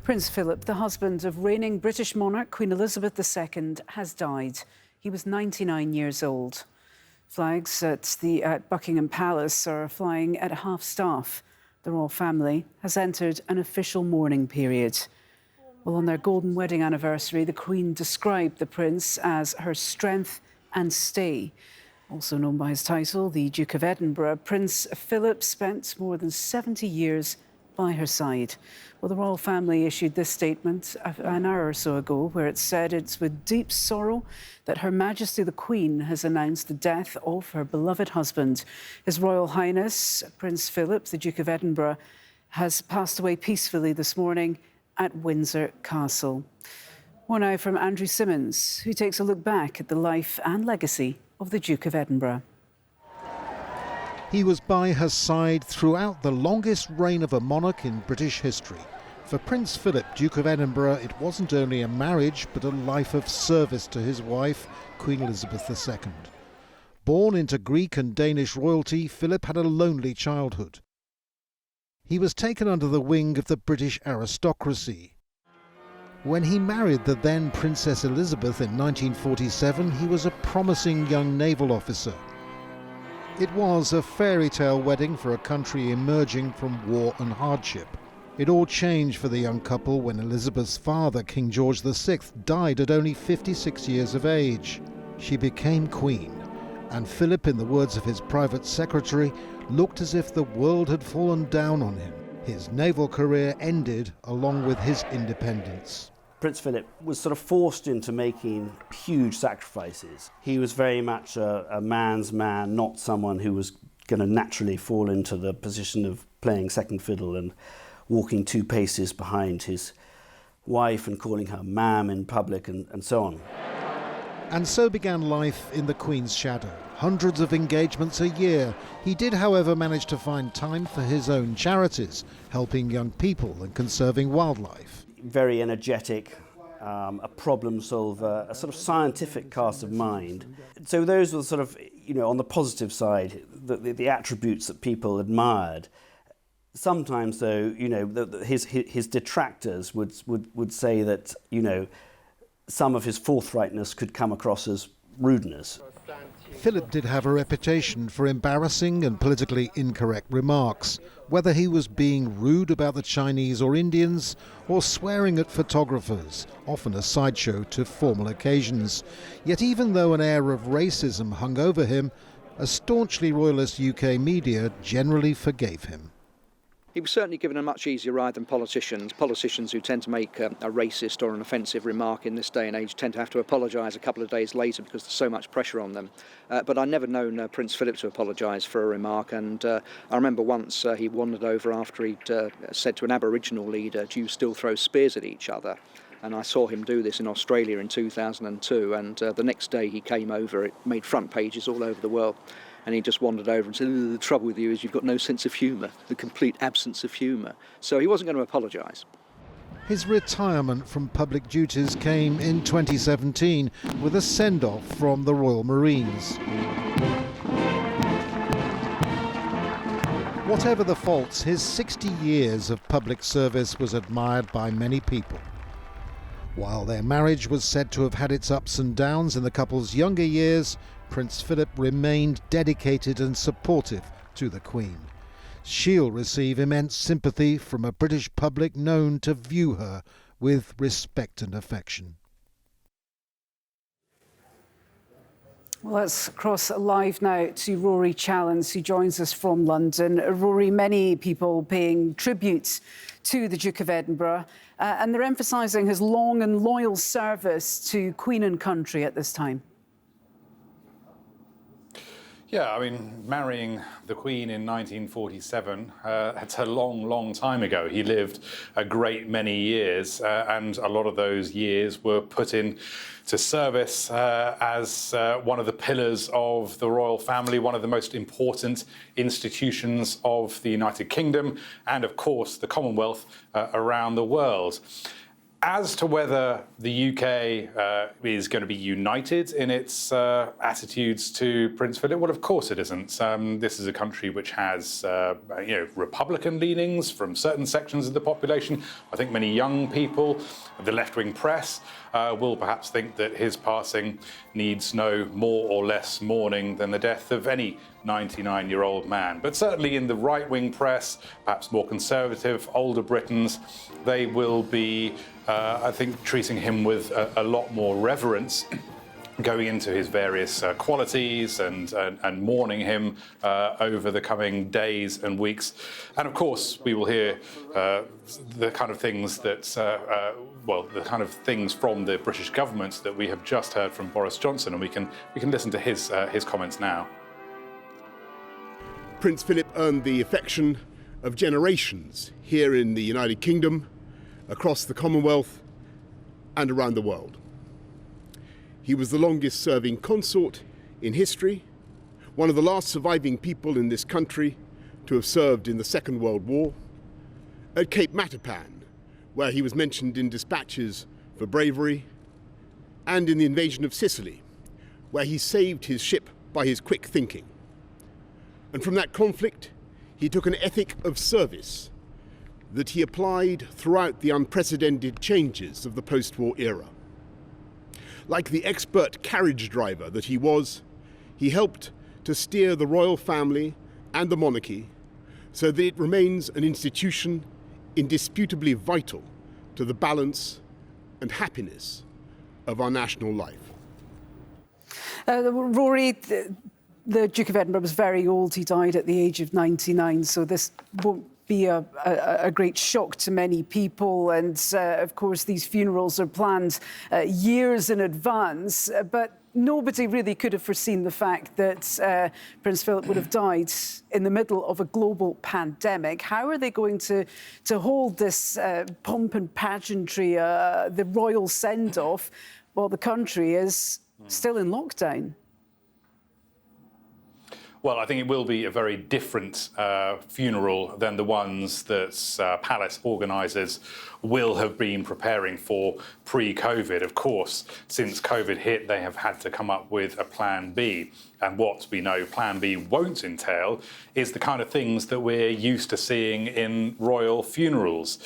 Prince Philip, the husband of reigning British monarch Queen Elizabeth II, has died. He was 99 years old. Flags at Buckingham Palace are flying at half-staff. The royal family has entered an official mourning period. Well, on their golden wedding anniversary, the Queen described the Prince as her strength and stay. Also known by his title, the Duke of Edinburgh, Prince Philip spent more than 70 years by her side. Well, the royal family issued this statement an hour or so ago, where it said it's with deep sorrow that Her Majesty the Queen has announced the death of her beloved husband. His Royal Highness Prince Philip, the Duke of Edinburgh, has passed away peacefully this morning at Windsor Castle. More now from Andrew Simmons, who takes a look back at the life and legacy of the Duke of Edinburgh. He was by her side throughout the longest reign of a monarch in British history. For Prince Philip, Duke of Edinburgh, it wasn't only a marriage, but a life of service to his wife, Queen Elizabeth II. Born into Greek and Danish royalty, Philip had a lonely childhood. He was taken under the wing of the British aristocracy. When he married the then Princess Elizabeth in 1947, he was a promising young naval officer. It was a fairy tale wedding for a country emerging from war and hardship. It all changed for the young couple when Elizabeth's father, King George VI, died at only 56 years of age. She became queen, and Philip, in the words of his private secretary, looked as if the world had fallen down on him. His naval career ended along with his independence. Prince Philip was sort of forced into making huge sacrifices. He was very much a man's man, not someone who was going to naturally fall into the position of playing second fiddle and walking 2 paces behind his wife and calling her ma'am in public and so on. And so began life in the Queen's shadow. Hundreds of engagements a year. He did, however, manage to find time for his own charities, helping young people and conserving wildlife. Very energetic, a problem solver, a sort of scientific cast of mind. So those were sort of, on the positive side, the attributes that people admired. Sometimes, though, his detractors would say that, some of his forthrightness could come across as rudeness. Philip did have a reputation for embarrassing and politically incorrect remarks, whether he was being rude about the Chinese or Indians, or swearing at photographers, often a sideshow to formal occasions. Yet even though an air of racism hung over him, a staunchly royalist UK media generally forgave him. He was certainly given a much easier ride than politicians. Politicians who tend to make a racist or an offensive remark in this day and age tend to have to apologise a couple of days later because there's so much pressure on them. But I've never known Prince Philip to apologise for a remark, and I remember once he wandered over after he'd said to an Aboriginal leader, "Do you still throw spears at each other?" And I saw him do this in Australia in 2002, and the next day he came over. It made front pages all over the world. And he just wandered over and said, "The trouble with you is you've got no sense of humour, the complete absence of humour." So he wasn't going to apologise. His retirement from public duties came in 2017 with a send-off from the Royal Marines. Whatever the faults, his 60 years of public service was admired by many people. While their marriage was said to have had its ups and downs in the couple's younger years, Prince Philip remained dedicated and supportive to the Queen. She'll receive immense sympathy from a British public known to view her with respect and affection. Well, let's cross live now to Rory Challens, who joins us from London. Rory, many people paying tribute to the Duke of Edinburgh, and they're emphasising his long and loyal service to Queen and country at this time. Yeah, I mean, marrying the Queen in 1947, that's a long, long time ago. He lived a great many years, and a lot of those years were put in to service as one of the pillars of the royal family, one of the most important institutions of the United Kingdom, and of course the Commonwealth around the world. As to whether the UK is going to be united in its attitudes to Prince Philip, well, of course it isn't. This is a country which has, Republican leanings from certain sections of the population. I think many young people, the left-wing press, will perhaps think that his passing needs no more or less mourning than the death of any 99-year-old man. But certainly in the right-wing press, perhaps more conservative, older Britons, they will be, I think, treating him with a lot more reverence, going into his various qualities and mourning him over the coming days and weeks. And of course, we will hear the kind of things that, the kind of things from the British government that we have just heard from Boris Johnson, and we can listen to his comments now. Prince Philip earned the affection of generations here in the United Kingdom, across the Commonwealth and around the world. He was the longest serving consort in history, one of the last surviving people in this country to have served in the Second World War, at Cape Matapan, where he was mentioned in dispatches for bravery, and in the invasion of Sicily, where he saved his ship by his quick thinking. And from that conflict, he took an ethic of service that he applied throughout the unprecedented changes of the post-war era. Like the expert carriage driver that he was, he helped to steer the royal family and the monarchy so that it remains an institution indisputably vital to the balance and happiness of our national life. Rory, the Duke of Edinburgh was very old. He died at the age of 99, so this won't be a great shock to many people. And of course, these funerals are planned years in advance. But nobody really could have foreseen the fact that Prince Philip would have died in the middle of a global pandemic. How are they going to hold this pomp and pageantry, the royal send-off, while the country is still in lockdown? Well, I think it will be a very different funeral than the ones that palace organisers will have been preparing for pre-COVID. Of course, since COVID hit, they have had to come up with a plan B. And what we know Plan B won't entail is the kind of things that we're used to seeing in royal funerals.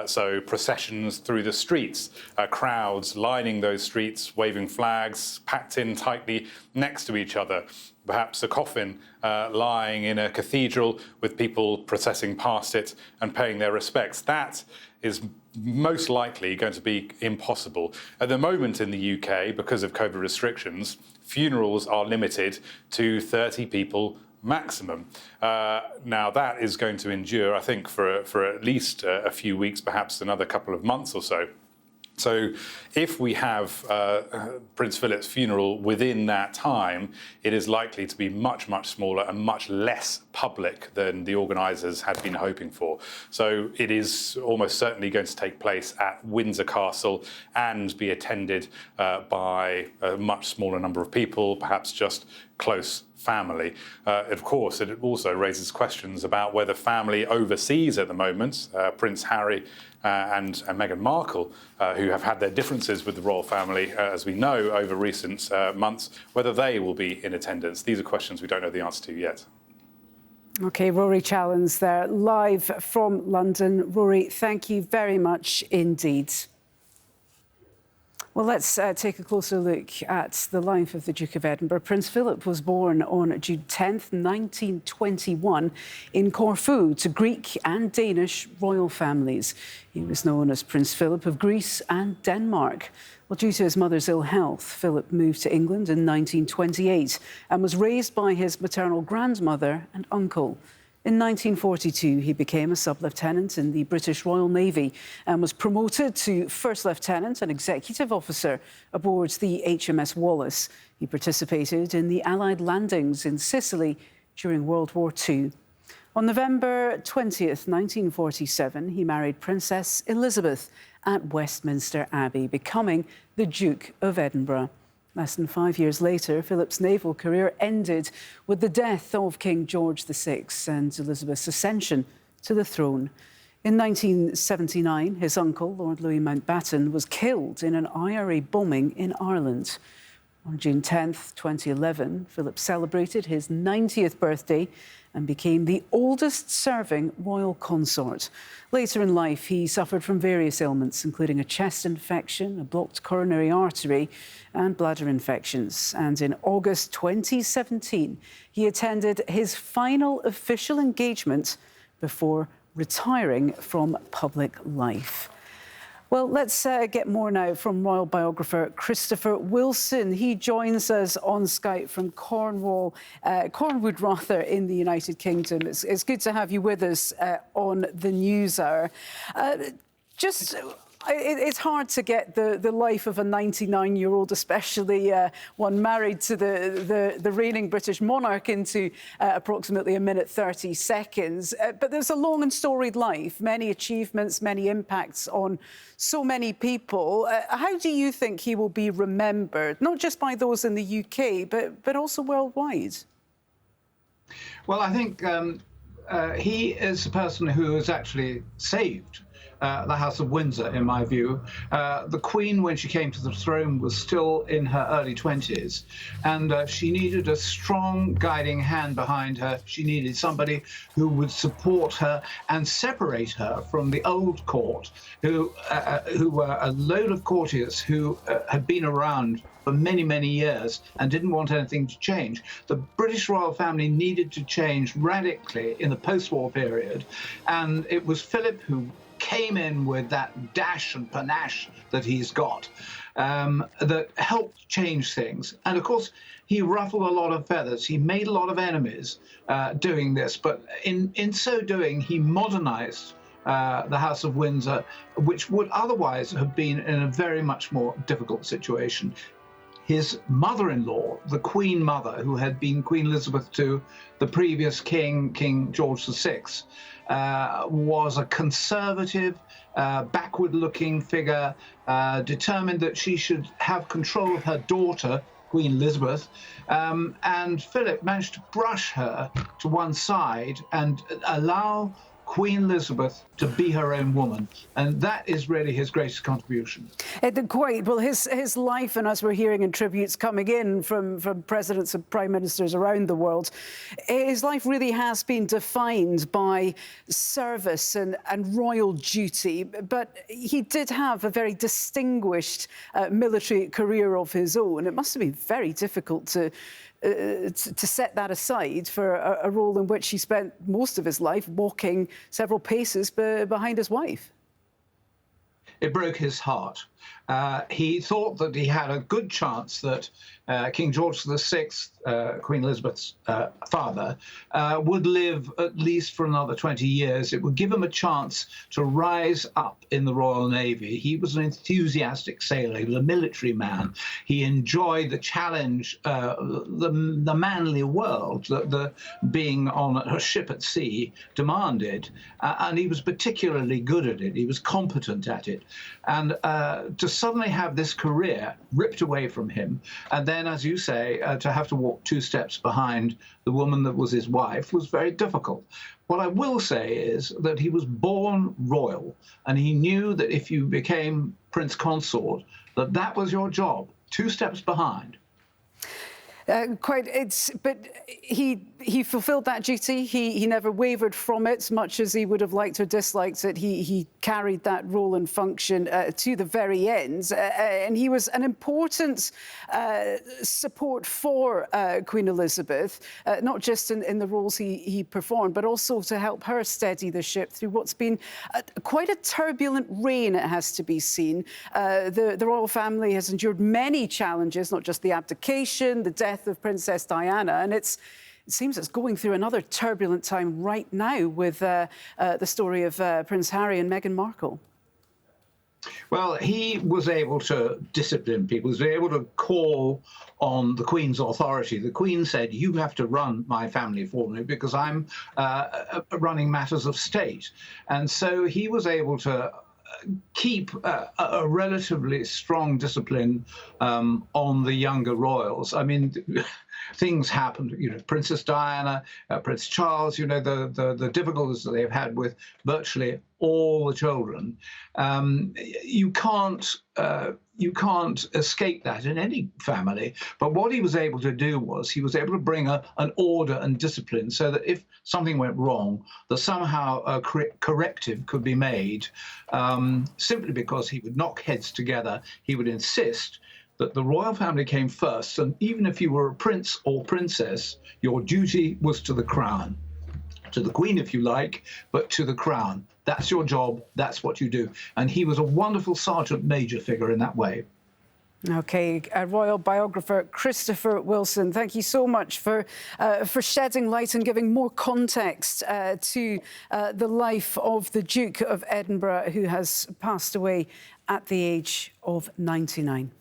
So processions through the streets, crowds lining those streets, waving flags, packed in tightly next to each other. Perhaps a coffin lying in a cathedral with people processing past it and paying their respects. That is most likely going to be impossible. At the moment in the UK, because of COVID restrictions, funerals are limited to 30 people maximum. Now that is going to endure, I think, for at least a few weeks, perhaps another couple of months or so. So if we have Prince Philip's funeral within that time, it is likely to be much, much smaller and much less public than the organisers had been hoping for. So it is almost certainly going to take place at Windsor Castle and be attended by a much smaller number of people, perhaps just close family. Of course, it also raises questions about whether family overseas at the moment, Prince Harry and Meghan Markle, who have had their differences with the royal family, as we know, over recent months, whether they will be in attendance. These are questions we don't know the answer to yet. OK, Rory Challens there, live from London. Rory, thank you very much indeed. Well, let's take a closer look at the life of the Duke of Edinburgh. Prince Philip was born on June 10th, 1921 in Corfu to Greek and Danish royal families. He was known as Prince Philip of Greece and Denmark. Well, due to his mother's ill health, Philip moved to England in 1928 and was raised by his maternal grandmother and uncle. In 1942, he became a sub-lieutenant in the British Royal Navy and was promoted to first lieutenant and executive officer aboard the HMS Wallace. He participated in the Allied landings in Sicily during World War II. On November 20th, 1947, he married Princess Elizabeth at Westminster Abbey, becoming the Duke of Edinburgh. Less than 5 years later, Philip's naval career ended with the death of King George VI and Elizabeth's ascension to the throne. In 1979, his uncle, Lord Louis Mountbatten, was killed in an IRA bombing in Ireland. On June 10th, 2011, Philip celebrated his 90th birthday and became the oldest serving royal consort. Later in life, he suffered from various ailments, including a chest infection, a blocked coronary artery, and bladder infections. And in August 2017, he attended his final official engagement before retiring from public life. Well, let's get more now from royal biographer Christopher Wilson. He joins us on Skype from Cornwall, Cornwood rather, in the United Kingdom. It's good to have you with us on the News Hour. It's hard to get the life of a 99-year-old, especially one married to the reigning British monarch, into approximately a minute 30 seconds. But there's a long and storied life, many achievements, many impacts on so many people. How do you think he will be remembered, not just by those in the UK, but also worldwide? Well, I think he is a person who has actually saved the House of Windsor, in my view. The Queen, when she came to the throne, was still in her early 20s, and she needed a strong guiding hand behind her. She needed somebody who would support her and separate her from the old court, who were a load of courtiers who had been around for many, many years and didn't want anything to change. The British royal family needed to change radically in the post-war period, and it was Philip who came in with that dash and panache that he's got, that helped change things. And of course, he ruffled a lot of feathers. He made a lot of enemies doing this, but in so doing, he modernized the House of Windsor, which would otherwise have been in a very much more difficult situation. His mother-in-law, the Queen Mother, who had been Queen Elizabeth to the previous king, King George VI, was a conservative, backward-looking figure, determined that she should have control of her daughter, Queen Elizabeth, and Philip managed to brush her to one side and allow Queen Elizabeth to be her own woman, and that is really his greatest contribution. Quite. Well, his life, and as we're hearing in tributes coming in from presidents and prime ministers around the world, his life really has been defined by service and royal duty. But he did have a very distinguished military career of his own. It must have been very difficult to set that aside for a role in which he spent most of his life walking several paces behind his wife. It broke his heart. He thought that he had a good chance that King George VI, Queen Elizabeth's father, would live at least for another 20 years. It would give him a chance to rise up in the Royal Navy. He was an enthusiastic sailor. He was a military man. He enjoyed the challenge, the manly world that the being on a ship at sea demanded. And he was particularly good at it. He was competent at it. And to suddenly have this career ripped away from him, and then, as you say, to have to walk two steps behind the woman that was his wife was very difficult. What I will say is that he was born royal, and he knew that if you became Prince Consort, that was your job, two steps behind. But he fulfilled that duty. He never wavered from it, much as he would have liked or disliked it. He carried that role and function to the very end. And he was an important support for Queen Elizabeth, not just in the roles he performed, but also to help her steady the ship through what's been quite a turbulent reign, it has to be seen. The royal family has endured many challenges, not just the abdication, the death of Princess Diana, and it seems it's going through another turbulent time right now with the story of Prince Harry and Meghan Markle. Well, he was able to discipline people. He was able to call on the Queen's authority. The Queen said, "You have to run my family for me because I'm running matters of state." And so he was able to keep a relatively strong discipline on the younger royals. I mean, things happened. You know, Princess Diana, Prince Charles. You know, the difficulties that they've had with virtually all the children. You can't escape that in any family. But what he was able to do was he was able to bring an order and discipline so that if something went wrong, that somehow a corrective could be made, simply because he would knock heads together. He would insist that the royal family came first, and even if you were a prince or princess, your duty was to the crown. To the Queen, if you like, but to the crown. That's your job, that's what you do. And he was a wonderful sergeant major figure in that way. OK, royal biographer Christopher Wilson, thank you so much for shedding light and giving more context to the life of the Duke of Edinburgh, who has passed away at the age of 99.